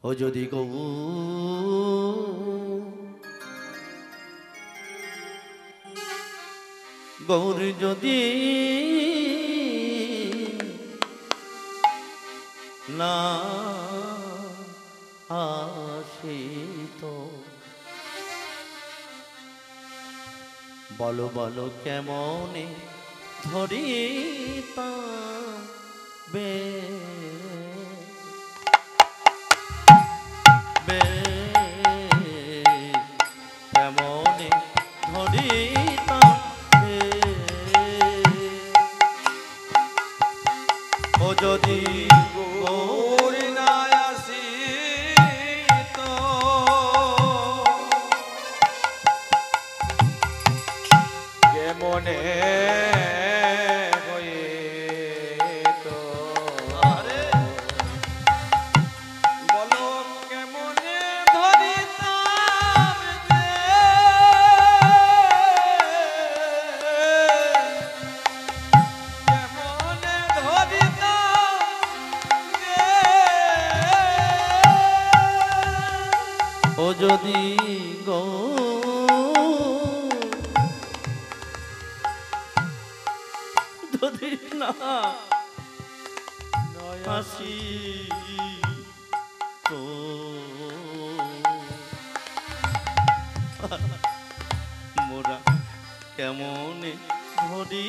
ও যদি গৌর যদি না আসিত বলো বলো কেমনে ধরিতাম বে কেমনে ধরিতাম ও যদি গৌর না আসিত কেমনে ও যদি যদি না আসি তো মোরা কেমনে ধরি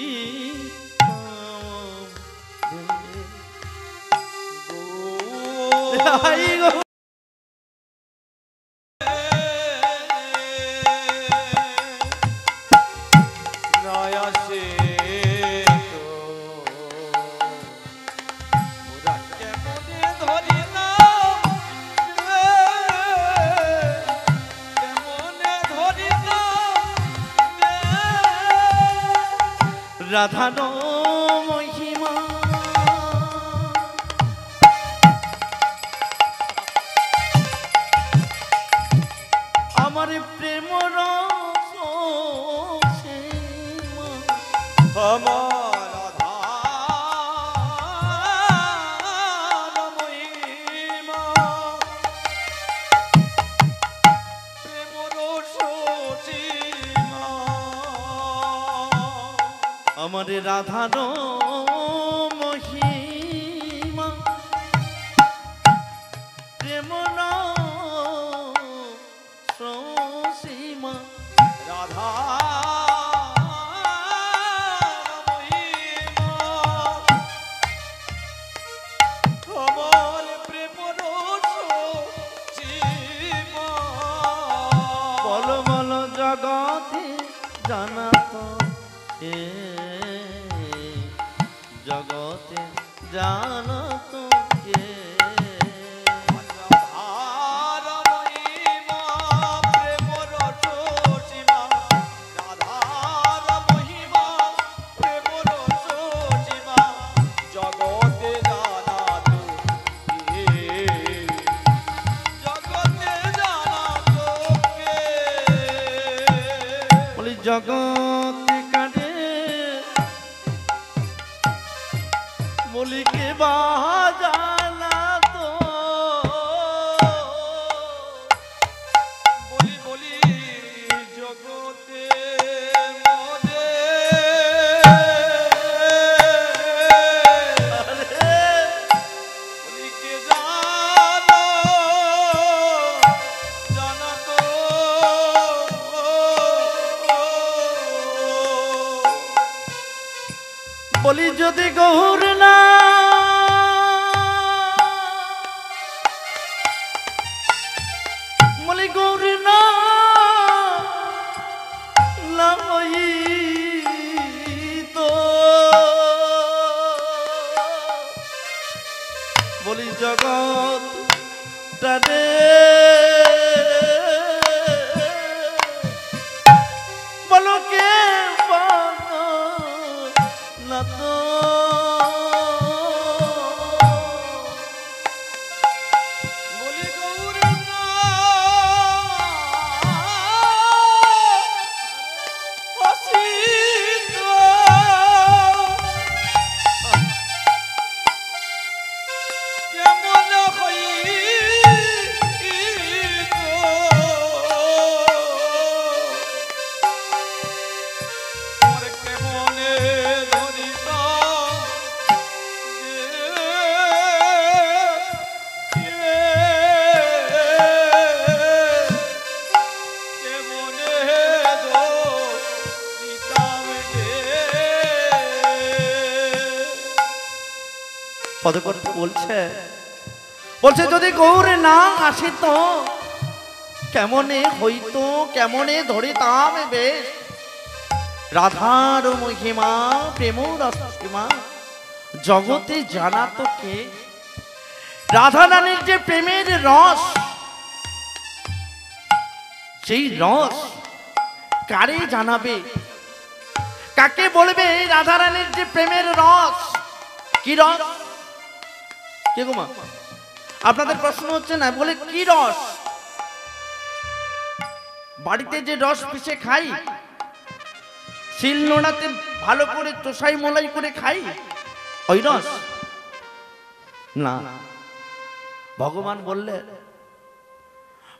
রাধানো মহিমা আমার প্রেম রস আমার রাধার মহিমা প্রেম রস আমার রাধানো মহিমা প্রেম সীমা রাধা আমার প্রেম সীমা বল বল জগতে জানা তো জগতে জানো তো কে রাধার মহিমা প্রেম রস সীমা রাধার মহিমা প্রেম রস সীমা জগতে জানা তো কে জগতে জানা তো কে বলি জগতে কাটে বলিকে বাজানা তো বলি বলি জগতে মনে বলিকে জানো জানা তো বলি যদি গৌর না বলি গৌর না তো বলি জগৎ টানে বলো কে না তো বলি গৌর না আসিত কেমন হই পদকর্তা বলছে যদি গৌরে না আসিত কেমনে হইতো, কেমনে ধরিতাম বেশ রাধার মহিমা প্রেম রসীমা জগতে জানাতো কে। রাধা রানীর যে প্রেমের রস, সেই রস কারে জানাবে, কাকে বলবে? রাধা রানীর যে প্রেমের রস, কি রস? কে গো মা, আপনাদের প্রশ্ন হচ্ছে না? বলে কি রস? বাড়িতে যে রস পিষে খাই, শিল নোড়াতে ভালো করে চোষাই মলাই করে খাই, ওই রস না। ভগবান বললেন,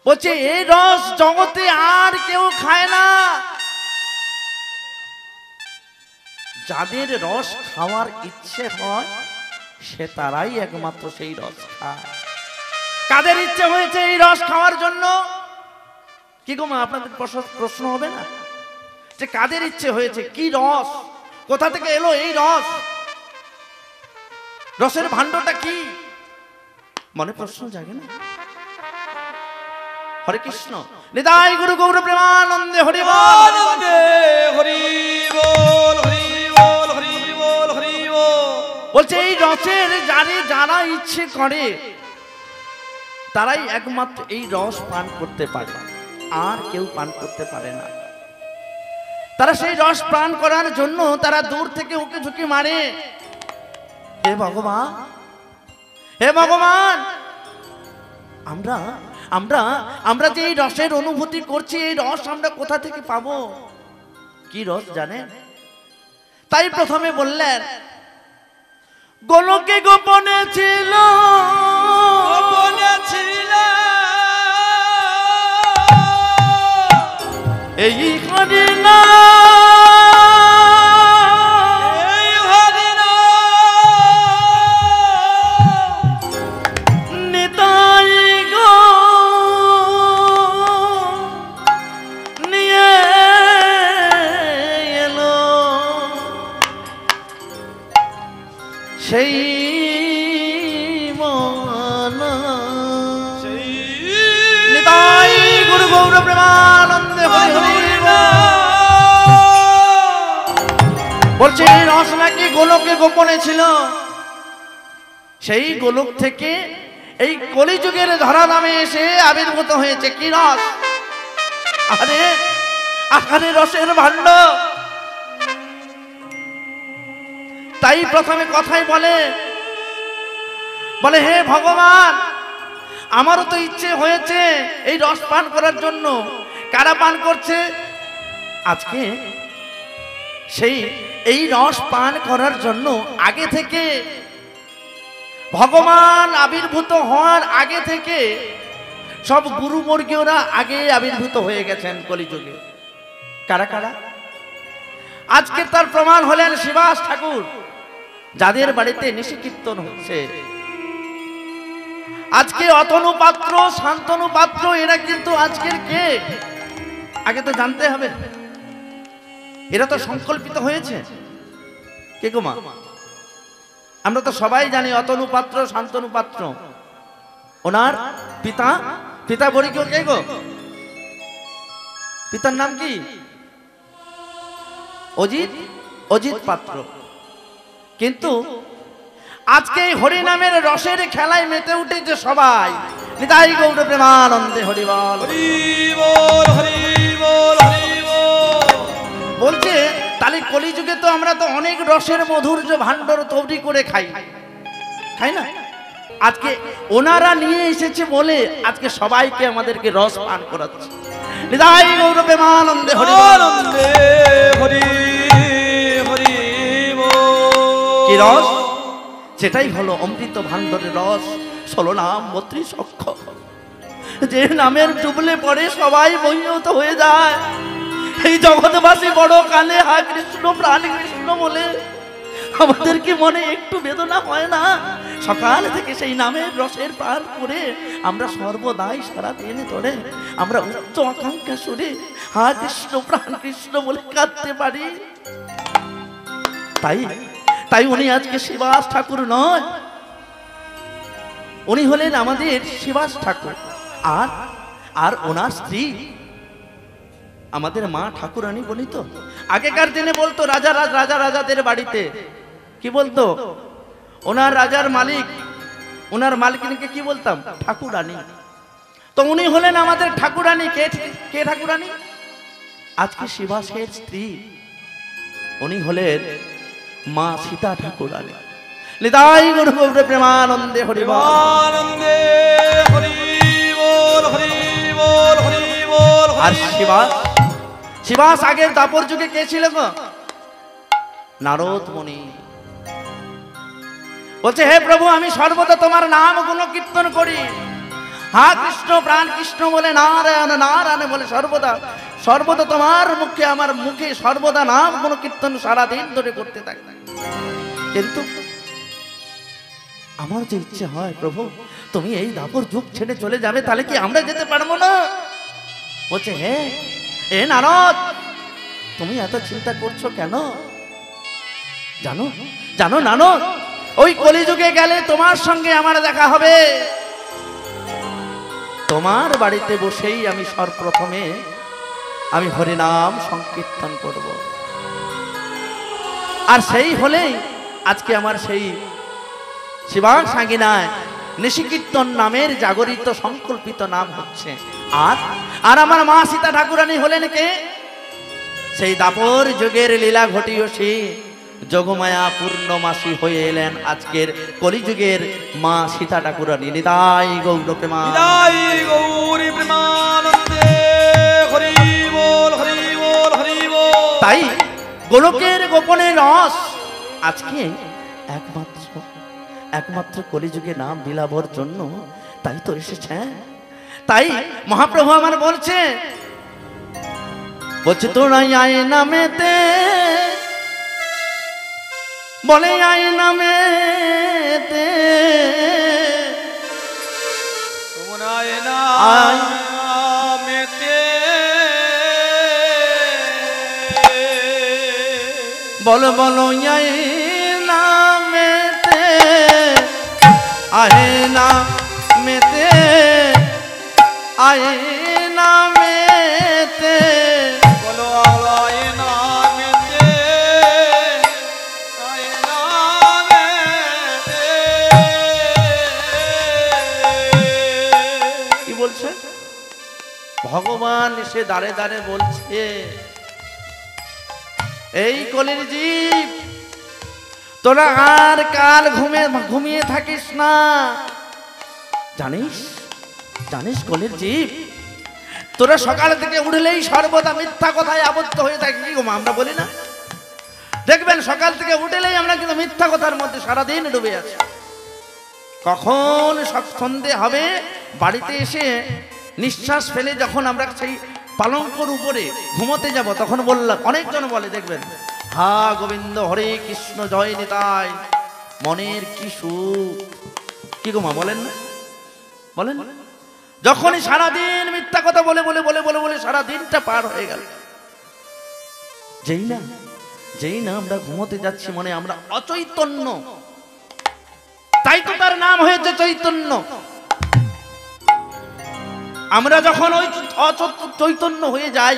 বলছে এই রস জগতে আর কেউ খায় না। যাদের রস খাওয়ার ইচ্ছে হয় সে তারাই একমাত্র সেই রস খায়। কাদের ইচ্ছে হয়েছে এই রস খাওয়ার জন্য? কি গো মা, আপনাদের প্রশ্ন হবে না যে কাদের ইচ্ছে হয়েছে? কি রস, কোথা থেকে এলো এই রস, রসের ভাণ্ডটা কি? মনে প্রশ্ন জাগে না? হরে কৃষ্ণ, নিতাই গুরু গৌর প্রেমানন্দে হরি বল, হরি বল, হরি বল, হরি বল, হরি বল। বলছে এই রসের যারা ইচ্ছে করে তারাই একমাত্র এই রস পান করতে পারে, আর কেউ পান করতে পারে না। তারা সেই রস পান করার জন্য তারা দূর থেকে উকি ঝুঁকি মারে, হে ভগবান, হে ভগবান, আমরা আমরা আমরা যে এই রসের অনুভূতি করছি, এই রস আমরা কোথা থেকে পাবো? কি রস জানেন? তাই প্রথমে বললেন গোলকে গোপনে ছিল, গোপনে ছিল এই হরি না, এই হরি নিতাই গো নিয়ে এলো সেই মনা। নিতাই গুরু গৌর প্রেমানন্দে হরি হরি বলছে এই রস নাকি গোলকে গোপনে ছিল, সেই গোলক থেকে এই কলিযুগের ধরা নামে এসে আবির্ভূত হয়েছে। কি রস? আরে আকারে রসের ভাণ্ড। তাই প্রথমে কথাই বলে হে ভগবান, আমারও তো ইচ্ছে হয়েছে এই রস পান করার জন্য। কারা পান করছে? আজকে সেই এই রস পান করার জন্য আগে থেকে, ভগবান আবির্ভূত হওয়ার আগে থেকে সব গুরুবর্গীয়রা আগে আবির্ভূত হয়ে গেছেন কলিযুগে। কারা কারা? আজকে তার প্রমাণ হলেন শিবাস ঠাকুর, যাদের বাড়িতে নিশি কীর্তন হচ্ছে। আজকে অতনু পাত্র, শান্তনু পাত্র, এরা কিন্তু আজকের কে আগে তো জানতে হবে। এরা তো সংকল্পিত হয়েছে। কে গো মা? আমরা তো সবাই জানি অতনু পাত্র, শান্তনু পাত্র। ওনার পিতা বর্গীয় কে গো? পিতার নাম কি? অজিত পাত্র। কিন্তু আজকে হরি নামের রসের খেলায় মেতে উঠেছে সবাই। নিতাই গৌর প্রেমানন্দে হরি বল, হরি বল, হরি বল, হরি বল। বলছে তাহলে কলিযুগে তো আমরা তো অনেক রসের মধুর্য ভাণ্ডার তৈরি করে খাই না? আজকে ওনারা নিয়ে এসেছে বলে আজকে সবাইকে আমাদেরকে রস পান করাচ্ছে। নিতাই গৌর প্রেমানন্দে হরি বল, হরি হরি বল। কি রস? সেটাই হলো অমৃত ভাণ্ডারের রস, 16 নাম 32 অক্ষর, যে নামের ডুবলে পড়ে সবাই বহিত হয়ে যায়। এই জগৎবাসী বড় কালে হা কৃষ্ণ প্রাণ কৃষ্ণ বলে আমাদেরকে মনে একটু বেদনা হয় না? সকাল থেকে সেই নামের রসের পান করে আমরা সর্বদাই সারা দিন ধরে আমরা উচ্চ আকাঙ্ক্ষা সুরে হা কৃষ্ণ প্রাণ কৃষ্ণ বলে কাঁদতে পারি। তাই উনি আজকে শিবাস ঠাকুর নয়, উনি হলেন আমাদের শিবাস ঠাকুর, আর আর ওনার স্ত্রী আমাদের মা ঠাকুরানী বলি তো। আগেকার দিনে বলতো রাজাদের বাড়িতে কি বলতো, ওনার রাজার মালিক, ওনার মালিকিনকে কি বলতাম, ঠাকুরানী। তো উনি হলেন আমাদের ঠাকুরানী। কে ঠাকুরানী? আজকে শিবাসের স্ত্রী, উনি হলেন মা সীতা ঠাকুরানী। নিতাই গৌর গৌর প্রেমানন্দে হরি বল। আনন্দে হরি বল, হরি বল, হরি বল। আর শিবাস আগের দাপর যুগে কে ছিল গো? নারদ মুনি। বলছে, হে প্রভু, আমি সর্বদা তোমার নাম গুণ কীর্তন করি। হা কৃষ্ণ, প্রাণ কৃষ্ণ বলে নারায়ণ, নারায়ণ বলে সর্বদা তোমার মুখে, আমার মুখে সর্বদা নাম গুণ কীর্তন সারাদিন ধরে করতে থাকি। কিন্তু আমার যে ইচ্ছে হয়, প্রভু তুমি এই দাপর যুগ ছেড়ে চলে যাবে, তাহলে কি আমরা যেতে পারবো না? বলছে, হ্যাঁ। এ নারদ, তুমি এত চিন্তা করছো কেন? জানো নারদ, ওই কলিযুগে গেলে তোমার সঙ্গে আমার দেখা হবে। তোমার বাড়িতে বসেই আমি সর্বপ্রথমে আমি হরিনাম সংকীর্তন করব। আর সেই হলেই আজকে আমার সেই শিবাং সাঙ্গিনায় নিশিকীর্তন নামের জাগরিত সংকল্পিত নাম হচ্ছে। আর আমার মা সীতা ঠাকুরানী হলেন কে? সেই দাপর যুগের লীলা ঘটিও সে যোগমায়া পূর্ণমাসী হয়ে এলেন আজকের কলিযুগের মা সীতা ঠাকুরানী। নিতাই গৌর প্রেমানন্দে, নিতাই গৌরী প্রেমানন্দে হরি বল, হরি বল, হরি বল। তাই গোলকের গোপনে রস আজকে একমাত্র কলিযুগে নাম বিলাবর জন্য তাই তো এসেছে। তাই মহাপ্রভু আমার বলছে তোরাই আয় নামেতে, বলে আয় নামেতে, তোমরা নামেতে, বলো আয় নামেতে, আয় নামেতে, আয় নামেতে, বলো আয় নামেতে, আয় নামেতে। কি বলছে ভগবান? সে দাঁড়ে দাঁড়ে বলছে, এই কলির জীব, তোরা আর কাল ঘুমিয়ে থাকিস না। জানিস কলির জীব, তোরা সকাল থেকে উঠলেই সর্বদা মিথ্যা কথায় আবদ্ধ হয়ে থাকি। কি গো আমরা বলি না? দেখবেন সকাল থেকে উঠলেই আমরা কিন্তু মিথ্যা কথার মধ্যে সারাদিন ডুবে আছি। কখন সন্ধে হবে, বাড়িতে এসে নিঃশ্বাস ফেলে যখন আমরা সেই পালঙ্কর উপরে ঘুমোতে যাব, তখন বললাম, অনেকজন বলে দেখবেন, হা গোবিন্দ হরে কৃষ্ণ জয় নিতাই, মনের কি সুখ। কি গো মা বলেন না? বলেন, যখনই সারাদিন মিথ্যা কথা বলে বলে বলে বলে বলে সারা দিনটা পার হয়ে গেল, যেই না আমরা ঘুমোতে যাচ্ছি, মনে আমরা অচৈতন্য। তাই তো তার নাম হয়েছে চৈতন্য। আমরা যখন ওই চৈতন্য হয়ে যাই,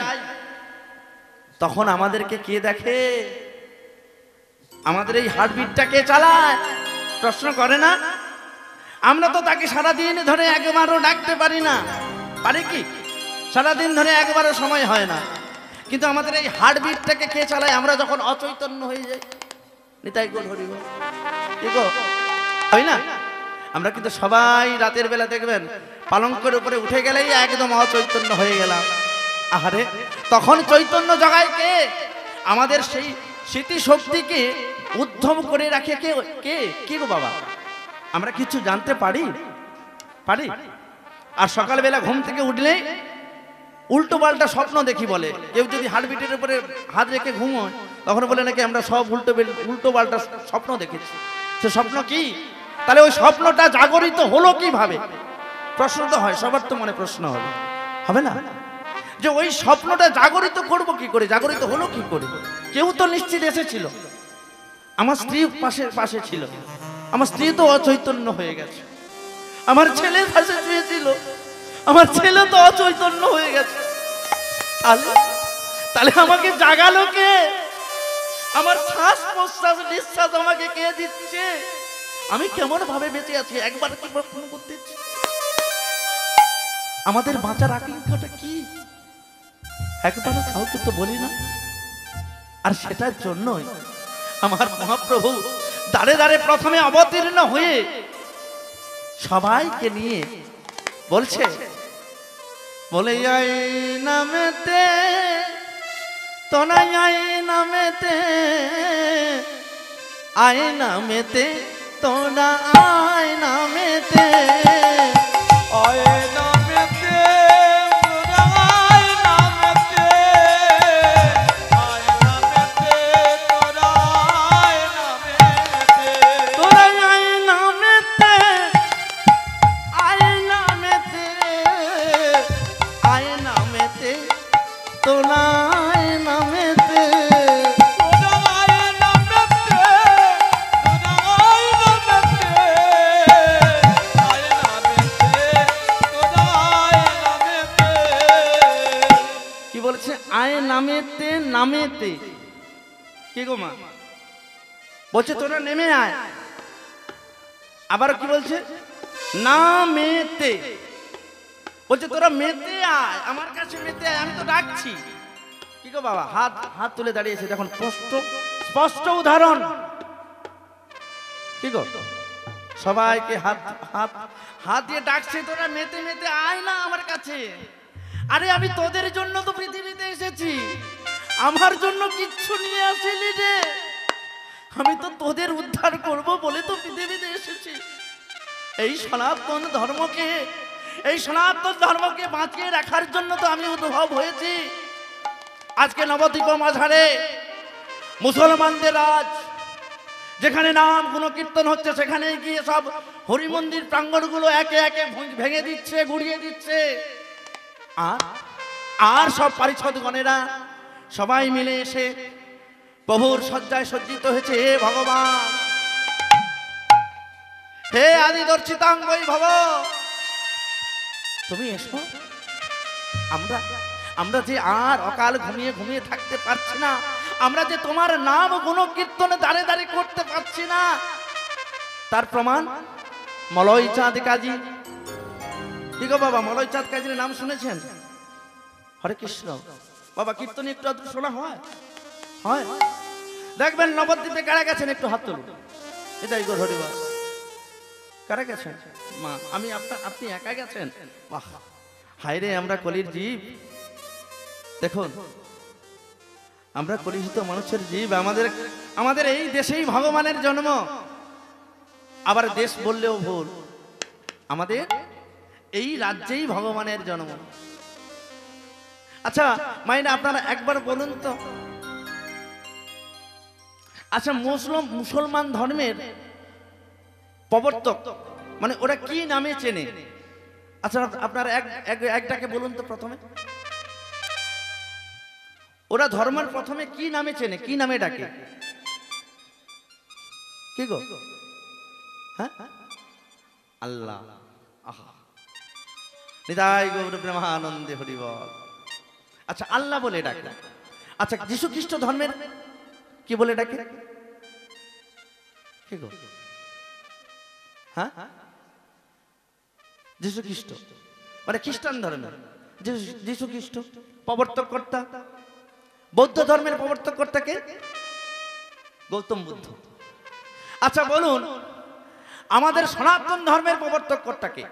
তখন আমাদেরকে কে দেখে? আমাদের এই হার্টবিটটা কে চালায়? প্রশ্ন করে না? আমরা তো তাকে সারাদিন ধরে একবারও ডাকতে পারি না, পারি কি? সারাদিন ধরে একবারও সময় হয় না, কিন্তু আমাদের এই হার্টবিটটাকে কে চালায়? আমরা যখন অচৈতন্য হয়ে যাই। নিতাই গো হরি বল। কি গো, হয় না? আমরা কিন্তু সবাই রাতের বেলা দেখবেন পালঙ্কের উপরে উঠে গেলেই একদম অচৈতন্য হয়ে গেলাম। আহারে, তখন চৈতন্য জগায় কে? আমাদের সেই স্মৃতি শক্তিকে উদ্ধম করে রাখে কে? কি গো বাবা, আমরা কিছু জানতে পারি? আর সকালবেলা ঘুম থেকে উঠলেই উল্টো পাল্টা স্বপ্ন দেখি বলে। কেউ যদি হার্টবিটের উপরে হাত রেখে ঘুমোয়, তখন বলে নাকি আমরা সব উল্টো পাল্টা স্বপ্ন দেখেছি। সে স্বপ্ন কি? তাহলে ওই স্বপ্নটা জাগরিত হলো কিভাবে? প্রশ্ন তো হয়, সবার তো মনে প্রশ্ন হবে না যে ওই স্বপ্নটা জাগরিত করব কি করে, জাগরিত হলো কি করে? কেউ তো নিশ্চিত এসেছিল, আমার স্ত্রী পাশে ছিল, আমার স্ত্রী তো অচৈতন্য হয়ে গেছে। আমার ছেলে ফাঁসে শুয়েছিল, আমার ছেলে তো অচৈতন্য হয়ে গেছে। তাহলে তাহলে আমাকে জাগালো কে? আমার শ্বাস প্রশ্বাস নিঃশ্বাস আমাকে কে দিচ্ছে? আমি কেমন ভাবে বেঁচে আছি একবার কি প্রশ্ন করতে ইচ্ছে? আমাদের বাঁচার আকাঙ্ক্ষাটা কি একবারও কাউকে তো বলি না। আর সেটার জন্যই আমার মহাপ্রভু দাঁড়ে দাঁড়ে প্রথমে অবতীর্ণ হয়ে সবাইকে নিয়ে বলছে, বলে আই নামেতে তোনাই আই নামেতে, আই নামেতে তোনা আই নামেতে, আয় নামেতে তোরা আয় নামেতে, আয় নামেতে তোরা আয় নামেতে, তোনাই আই নামেতে, আই নামেতে, আই নামেতে তোনা আই নামেতে, তোরা আয় নামেতে, তোরা আয় নামেতে, আয় নামেতে তোরা আয় নামেতে। কি বলছে? আয় নামেতে নামেতে। কি গো মা বলছে তোরা নেমে আয়। আবার কি বলছে? নামেতে বলছে তোরা মেতে আয়, আমার কাছে মেতে আয়, আমি তো ডাকছি। কি গো বাবা, হাত হাত তুলে দাঁড়িয়েছে, দেখুন স্পষ্ট স্পষ্ট উদাহরণ। কি গো সবাইকে হাত হাত হাত দিয়ে ডাকছে, তোরা মেতে মেতে আয় না আমার কাছে। আরে আমি তোদের জন্য তো পৃথিবীতে এসেছি, আমার জন্য কিচ্ছু নিয়ে আসিনি রে। আমি তো তোদের উদ্ধার করব বলে তো পৃথিবীতে এসেছি। এই সনাতন ধর্মকে, এই সনাতন ধর্মকে বাঁচিয়ে রাখার জন্য তো আমি উদ্ভব হয়েছি। আজকে নবদ্বীপ মাঝারে মুসলমানদের রাজ, যেখানে নাম গুণকীর্তন হচ্ছে, সেখানে গিয়ে সব হরিমন্দির প্রাঙ্গণগুলো একে একে ভেঙে দিচ্ছে, গুড়িয়ে দিচ্ছে। আর সব পারিষদগণেরা সবাই মিলে এসে প্রভুর শয্যায় সজ্জিত হয়েছে। হে ভগবান, হে আদি দর্শিতাঙ্গই ভব, তুমি এসো। আমরা আমরা যে আর অকাল ঘুমিয়ে ঘুমিয়ে থাকতে পারছি না, আমরা যে তোমার নাম গুণ কীর্তনে দাঁড়ে দাঁড়িয়ে করতে পারছি না, তার প্রমাণ মলয় চাঁদ কাজী। কি গো বাবা, মলয় চাঁদ কাজীর নাম শুনেছেন? হরে কৃষ্ণ বাবা, কীর্তনে একটু আধটু শোনা হয়? হয়। দেখবেন নবদ্বীপে কারা গেছেন, একটু হাত তুলুন। এটাই গো হরি বাবা, কারা গেছেন? মা আমি আপনি একা গেছেন? বাহ, হায় রে, আমরা কলির জীব। দেখুন আমরা কলিহিত মানুষের জীব, আমাদের এই দেশেই ভগবানের জন্ম। আবার দেশ বললেও ভুল, আমাদের এই রাজ্যেই ভগবানের জন্ম। আচ্ছা মাইনা, আপনারা একবার বলুন তো, আচ্ছা মুসলমান ধর্মের প্রবর্তক মানে ওরা কি নামে চেনে? আচ্ছা আপনারা একটাকে বলুন তো প্রথমে, ওরা ধর্মের প্রথমে কি নামে চেনে, কি নামে ডাকে? কি গো? হ্যাঁ, আল্লাহ। আহা, নিতাই গৌর প্রেমানন্দে হরি বল। আচ্ছা আল্লাহ বলে ডাকে। আচ্ছা যীশু খ্রিস্ট ধর্মের কি বলে ডাকে? কি গো? হ্যাঁ, যীশু খ্রিস্ট মানে খ্রিস্টান ধর্মের যীশু খ্রিস্ট প্রবর্তক কর্তা। বৌদ্ধ ধর্মের প্রবর্তক কর্তাকে গৌতম বুদ্ধ। আচ্ছা বলুন, আমাদের সনাতন ধর্মের প্রবর্তক কর্তাকে?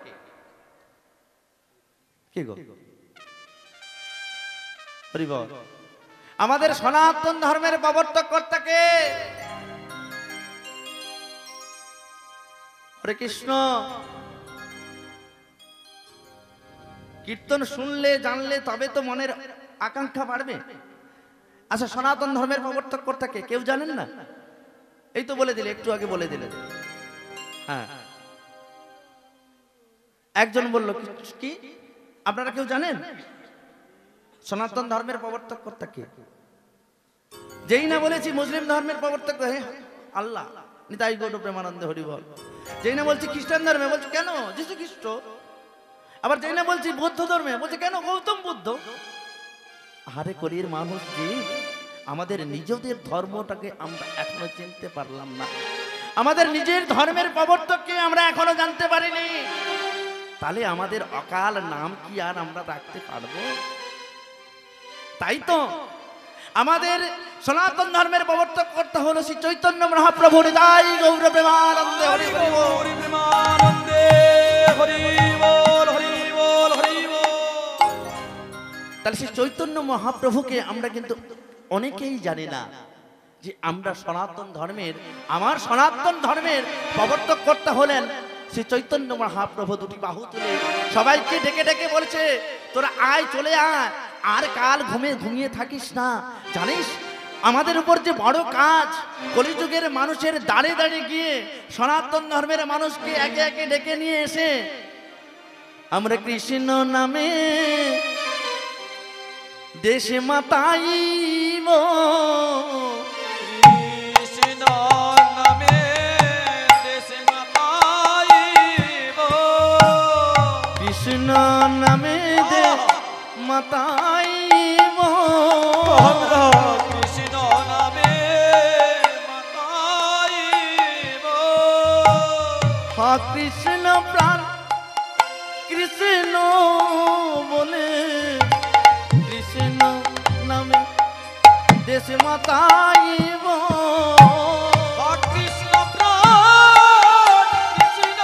কি গো? হরি বল। আমাদের সনাতন ধর্মের প্রবর্তক কর্তাকে? হরে কৃষ্ণ। কীর্তন শুনলে জানলে তবে তো মনের আকাঙ্ক্ষা বাড়বে। আচ্ছা সনাতন ধর্মের প্রবর্তক কর্তাকে কেউ জানেন না? এই তো বলে দিলে, একটু আগে বলে দিলে। হ্যাঁ, একজন বলল। কি আপনারা কেউ জানেন সনাতন ধর্মের প্রবর্তক কর্তাকে? যেই না বলেছি মুসলিম ধর্মের প্রবর্তক আল্লাহ, নিতাই গৌর প্রেমানন্দ হরি বল। যেই না বলছি খ্রিস্টান ধর্মে, বলছে কেন যিশু খ্রিস্ট। আবার যেই না বলছি বৌদ্ধ ধর্মে, বলছে কেন গৌতম বুদ্ধ। আরে কলির মানুষ যে আমাদের নিজেদের ধর্মটাকে আমরা এখনো চিনতে পারলাম না, আমাদের নিজের ধর্মের প্রবর্তককে আমরা এখনো জানতে পারিনি, তাহলে আমাদের অকাল নাম কি আর আমরা রাখতে পারবো? তাই তো আমাদের সনাতন ধর্মের প্রবর্তক করতে হলো শ্রী চৈতন্য মহাপ্রভু নিতাই গৌর প্রেমানন্দে হরি হরি বল। গৌরী প্রেমানন্দে হরি বল, হরি বল, হরি বল। তাহলে সেই চৈতন্য মহাপ্রভুকে আমরা কিন্তু অনেকেই জানি না যে আমরা সনাতন ধর্মের, আমার সনাতন ধর্মের প্রবর্তক করতে হলেন শ্রী চৈতন্য মহাপ্রভু। দুটি বাহু তুলে সবাইকে ডেকে ডেকে বলছে, তোরা আয়, চলে আয়, আর কাল ঘুমিয়ে থাকিস না। জানিস আমাদের উপর যে বড় কাজ, কলিযুগের মানুষের দাঁড়ে দাঁড়িয়ে গিয়ে সনাতন ধর্মের মানুষকে একে একে ডেকে নিয়ে এসে আমরা কৃষ্ণ নামে দেশে মাতাইব, কৃষ্ণ নামে দেশে মাতাইব, কৃষ্ণ নামে দে মাতাইব, কৃষ্ণ নামে মাতাইব। হা কৃষ্ণ প্রাণ কৃষ্ণ বলে, কৃষ্ণ নামে দেশ মাতাইব, কৃষ্ণ প্রাণ কৃষ্ণ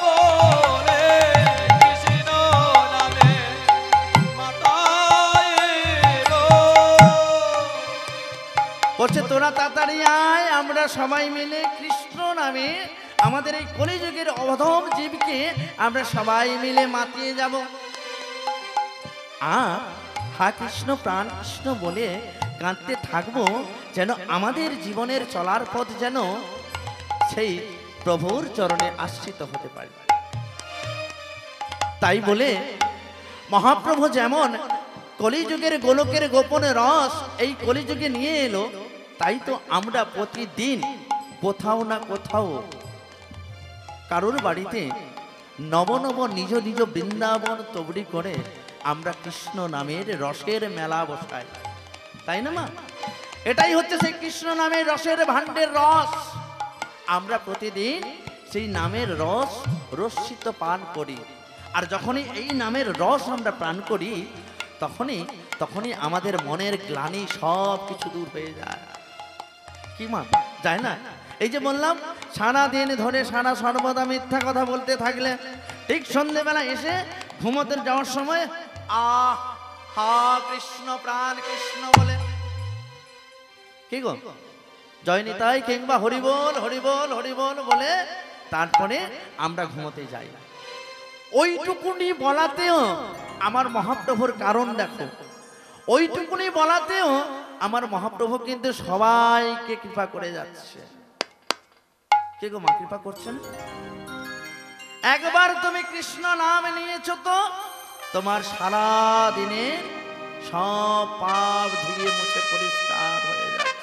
বলে, কৃষ্ণ নামে মাতাইব। বলছে তোরা তাড়াতাড়ি আয়, আমরা সবাই মিলে কৃষ্ণ নামে আমাদের এই কলিযুগের অধম জীবকে আমরা সবাই মিলে মাতিয়ে যাব। আর হা কৃষ্ণ প্রাণ কৃষ্ণ বলে কাঁদতে থাকবো, যেন আমাদের জীবনের চলার পথ যেন সেই প্রভুর চরণে আশ্রিত হতে পারে। তাই বলে মহাপ্রভু যেমন কলিযুগের গোলকের গোপন রস এই কলিযুগে নিয়ে এলো, তাই তো আমরা প্রতিদিন কোথাও না কোথাও কারোর বাড়িতে নব নব নিজ নিজ বৃন্দাবন তৈরি করে আমরা কৃষ্ণ নামের রসের মেলা বসাই, তাই না মা? এটাই হচ্ছে সেই কৃষ্ণ নামের রসের ভাণ্ডের রস। আমরা প্রতিদিন সেই নামের রস রসিত পান করি, আর যখনই এই নামের রস আমরা পান করি তখনই আমাদের মনের গ্লানি সব কিছু দূর হয়ে যায়। কি মা, যায় না? এই যে বললাম, সারা দিন ধরে সারা সর্বদা মিথ্যা কথা বলতে থাকলে ঠিক সন্ধ্যেবেলা এসে ঘুমোতে যাওয়ার সময় আহ হা কৃষ্ণ প্রাণ কৃষ্ণ বলে, কি গো জয় নিতাই কিংবা হরিবোল হরিবোল হরিবোল বলে তারপরে আমরা ঘুমোতে যাই। ওইটুকুনি বলাতেও আমার মহাপ্রভুর কারণ দেখো, ওইটুকুনি বলাতেও আমার মহাপ্রভু কিন্তু সবাইকে কৃপা করে যাচ্ছে। কে গো মা কৃপা করছেন? একবার তুমি কৃষ্ণ নাম নিয়েছো তো তোমার সারা দিনে সব পাপ ধুয়ে মুছে পরিষ্কার হয়ে যাচ্ছে।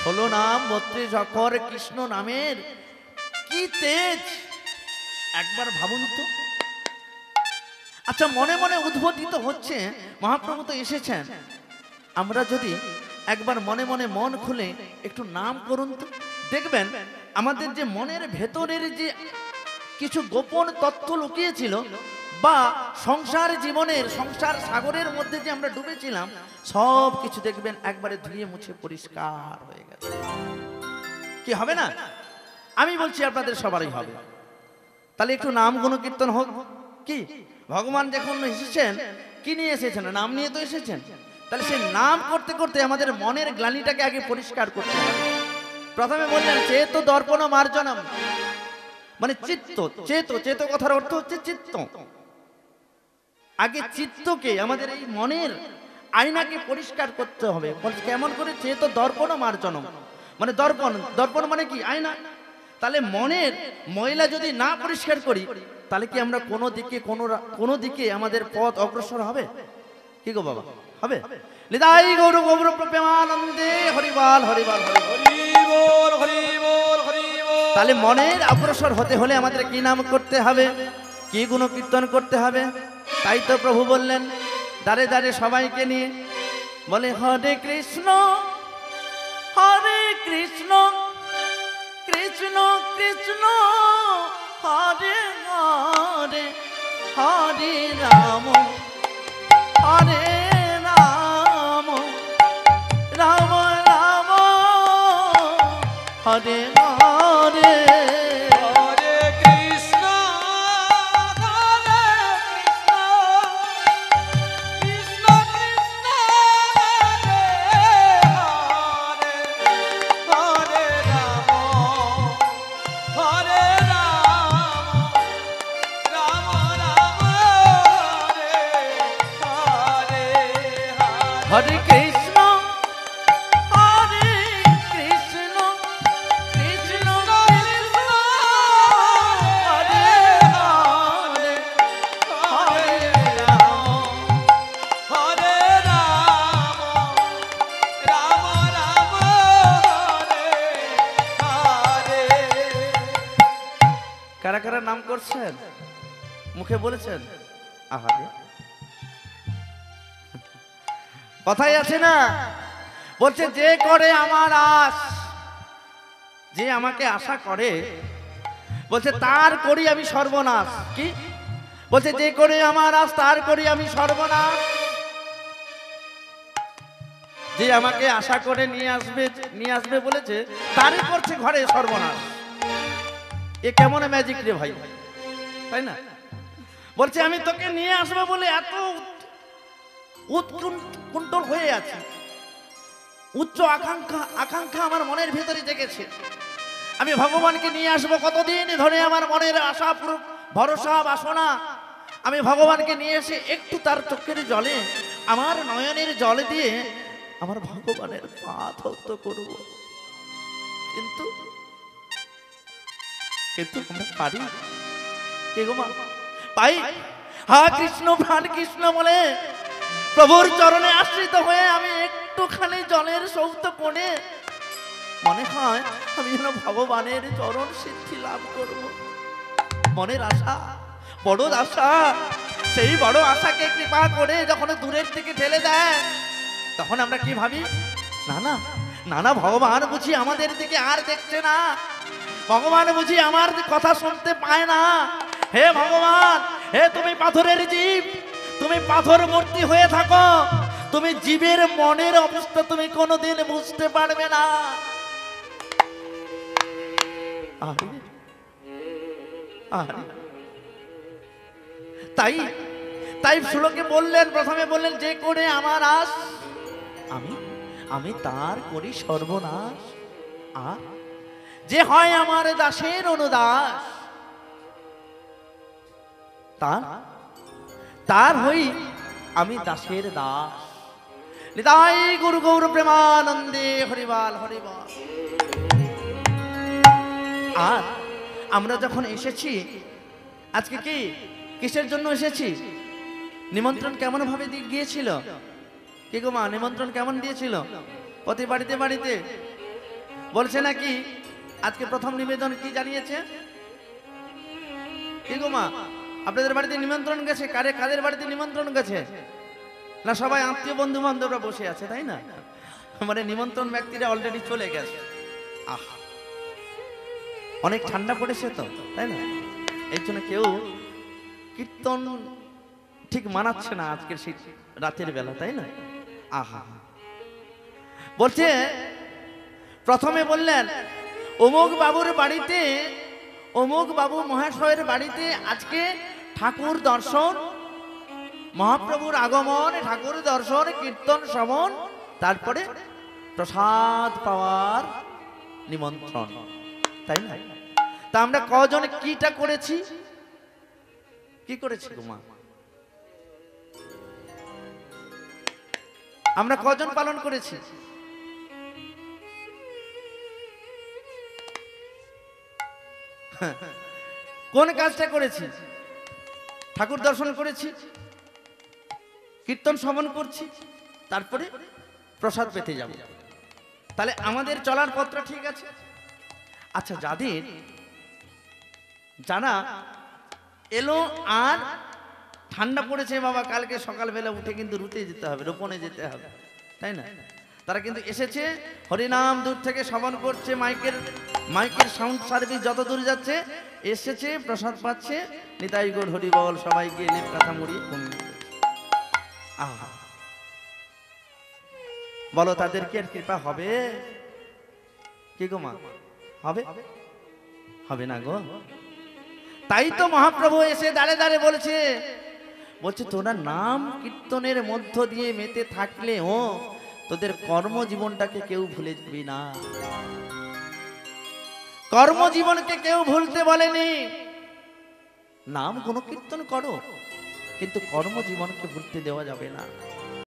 16 নাম 32 অক্ষর কৃষ্ণ নামের কি তেজ একবার ভাবুন তো। আচ্ছা, মনে মনে উদ্বোধিত হচ্ছে মহাপ্রভু তো এসেছেন, আমরা যদি একবার মনে মনে মন খুলে একটু নাম করুন তো, দেখবেন আমাদের যে মনের ভেতরের যে কিছু গোপন তথ্য লুকিয়েছিল বা সংসার জীবনের সংসার সাগরের মধ্যে যে আমরা ডুবেছিলাম সব কিছু দেখবেন একবারে ধুয়ে মুছে পরিষ্কার হয়ে গেছে। কি হবে না? আমি বলছি আপনাদের সবারই হবে। তাহলে একটু নাম গুণকীর্তন হোক। কি ভগবান যখন এসেছেন কি নিয়ে এসেছেন? নাম নিয়ে তো এসেছেন। তাহলে সেই নাম করতে করতে আমাদের মনের গ্লানিটাকে আগে পরিষ্কার করতে হবে। প্রথমে বললেন চেত দর্পণ মার্জনম, মানে চিত্ত। চেত কথার অর্থ হচ্ছে চিত্ত। আগে চিত্তকে, আমাদের এই মনের আয়নাকে পরিষ্কার করতে হবে। কেমন করে? চেত দর্পণ মার্জনম, মানে দর্পণ মানে কি? আয়না। তাহলে মনের ময়লা যদি না পরিষ্কার করি তাহলে কি আমরা কোনো দিকে আমাদের পথ অগ্রসর হবে? কি গো বাবা, হবে নিতাই গৌর গৌর প্রেমানন্দে হরিবল হরিবল হরিবল। হরি বল হরি বল হরি বল। তাহলে মনের অগ্রসর হতে হলে আমাদের কি নাম করতে হবে, কি গুণ কীর্তন করতে হবে? তাই তো প্রভু বললেন দাঁড়ে দাঁড়ে সবাইকে নিয়ে, বলে হরে কৃষ্ণ কৃষ্ণ কৃষ্ণ হরে হরে হরে রাম হরে রাম রাম রাম হরে হরে। হরে কৃষ্ণ কৃষ্ণ কৃষ্ণ হরে হরে রাম হরে রাম রাম রাম হরে হরে। হরে কৃষ্ণ কৃষ্ণ কৃষ্ণ হরে হরে হরে রাম হরে রাম রাম রাম হরে হরে। কারা কারা নাম করছেন, মুখে বলেছেন? আহারে, কথাই আছে না, বলছে যে করে আমার আশ, যে আমাকে আশা করে, বলছে তার করি আমি সর্বনাশ। কি বলছে? যে করে আমার আশ তার করি আমি সর্বনাশ। যে আমাকে আশা করে নিয়ে আসবে বলেছে, তারই করছে ঘরে সর্বনাশ। এ কেমন ম্যাজিক রে ভাই, তাই না? বলছে আমি তোকে নিয়ে আসবো বলে এত উৎকুণ্ঠল হয়ে আছে, উচ্চ আকাঙ্ক্ষা আমার মনের ভেতরে জেগেছে। আমি ভগবানকে নিয়ে আসবো কতদিন ধরে আমার মনের আশা ভরসা বাসনা। আমি ভগবানকে নিয়ে এসে একটু তার চোখের জলে, আমার নয়নের জলে দিয়ে আমার ভগবানের পা ধৌত করব, কিন্তু আমরা পারি কে গো মা? পাই? হা কৃষ্ণ প্রাণ কৃষ্ণ বলে প্রভুর চরণে আশ্রিত হয়ে আমি একটুখানি জলের সৌত কোণে মনে হয় আমি যেন ভগবানের চরণ সিদ্ধি লাভ করব। মনের আশা, বড় আশা, সেই বড় আশাকে কৃপা করে যখন দূরের থেকে ঠেলে দেয়, তখন আমরা কি ভাবি? না না না না, ভগবান বুঝি আমাদের দিকে আর দেখছে না, ভগবান বুঝি আমার কথা শুনতে পায় না। হে ভগবান, হে তুমি পাথরের জীব, তুমি পাথর মূর্তি হয়ে থাকো, তুমি জীবের মনের অবস্থা তুমি কোনোদিন বুঝতে পারবে না। আরে আরে, তাই তাই শ্লোকে বললেন, প্রথমে বললেন যে করে আমার আশ আমি তার করি সর্বনাশ। আর যে হয় আমার দাসের অনুদাস, তার হই আমি দাসের দাস। নিতাই গুরু গৌর প্রেমানন্দে হরিবল হরিবল। আর আমরা যখন এসেছি আজকে, কি কিসের জন্য এসেছি? নিমন্ত্রণ কেমন ভাবে গিয়েছিল? কি গো মা, নিমন্ত্রণ কেমন দিয়েছিল? প্রতি বাড়িতে বাড়িতে বলছে নাকি? আজকে প্রথম নিবেদন কি জানিয়েছে? কি গো মা, আপনাদের বাড়িতে নিমন্ত্রণ গেছে? কাদের বাড়িতে নিমন্ত্রণ গেছে? না সবাই আত্মীয় বন্ধু বান্ধবরা বসে আছে, তাই না? মানে নিমন্ত্রণ ব্যক্তিরা অলরেডি চলে গেছে। আহ, অনেক ঠান্ডা পড়েছে তো, তাই না? এই জন্য কেউ কীর্তন ঠিক মানাচ্ছে না আজকের সেই রাতের বেলা, তাই না? আহা, বলছে প্রথমে বললেন অমুক বাবুর বাড়িতে, অমুক বাবু মহাশয়ের বাড়িতে আজকে ঠাকুর দর্শন, মহাপ্রভুর আগমন, ঠাকুর দর্শন, কীর্তন শ্রবণ, তারপরে প্রসাদ পাওয়ার নিমন্ত্রণ, তাই না? তা আমরা কজন কিটা করেছি? কি করেছি গো মা? আমরা কজন পালন করেছি? কোন কাজটা করেছি? ঠাকুর দর্শন করেছি, কীর্তন শ্রবণ করছি, তারপরে প্রসাদ পেতে যাব। তাহলে আমাদের চলার পথটা ঠিক আছে। আচ্ছা, যারা এলো আর ঠান্ডা পড়েছে বাবা, কালকে সকালবেলা উঠে কিন্তু রুতে যেতে হবে, রোপণে যেতে হবে, তাই না? তারা কিন্তু এসেছে, হরিনাম দূর থেকে শ্রবণ করছে, মাইকের সাউন্ড সার্ভিস যত দূর যাচ্ছে এসেছে, প্রসাদ পাচ্ছে, নিতাই গৌর হরি বল, সবাই গিয়ে লেপ কাঁথা মুড়িয়ে ঘুমিয়ে পড়েছে। আহা, বলো তাদের কি আর কৃপা হবে? কি গো মা, হবে? হবে না গো। তাই তো মহাপ্রভু এসে দাঁড়ে দাঁড়ে বলছে তোরা নাম কীর্তনের মধ্য দিয়ে মেতে থাকলে তোদের কর্মজীবনটাকে কেউ ভুলে যাবি না। কর্মজীবনকে কেউ ভুলতে বলেনি। নাম গুণকীর্তন করো, কিন্তু কর্মজীবনকে ভুলতে দেওয়া যাবে না।